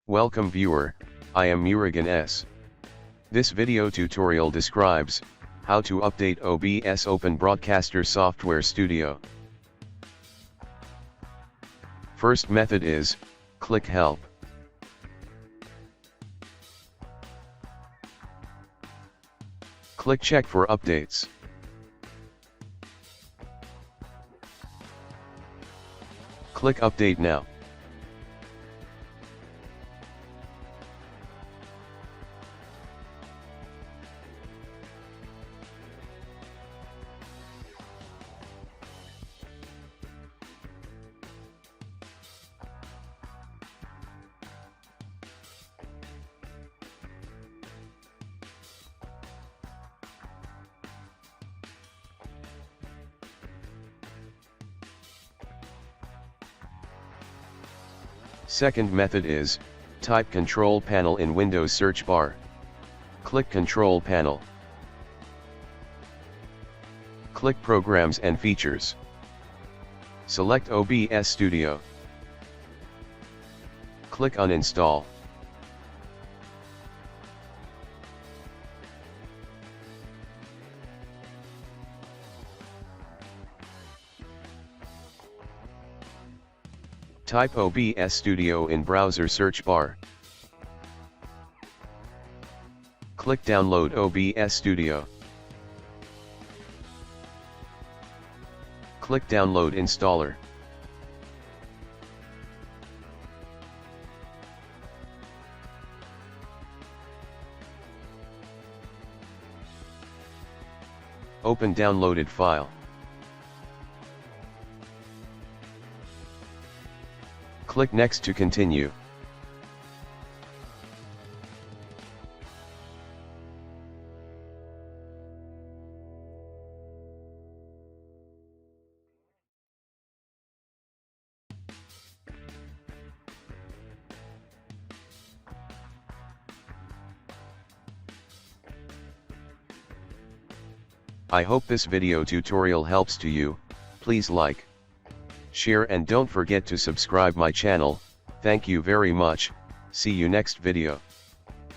Welcome viewer, I am Murugan S. This video tutorial describes how to update OBS Open Broadcaster Software Studio. First method is, click Help. Click Check for updates. Click Update now. Second method is, type Control Panel in Windows search bar. Click Control Panel. Click Programs and Features. Select OBS Studio. Click Uninstall. Type OBS Studio in browser search bar. Click Download OBS Studio. Click Download Installer. Open downloaded file. Click Next to continue. I hope this video tutorial helps to you. Please like, share and don't forget to subscribe my channel. Thank you very much. See you next video.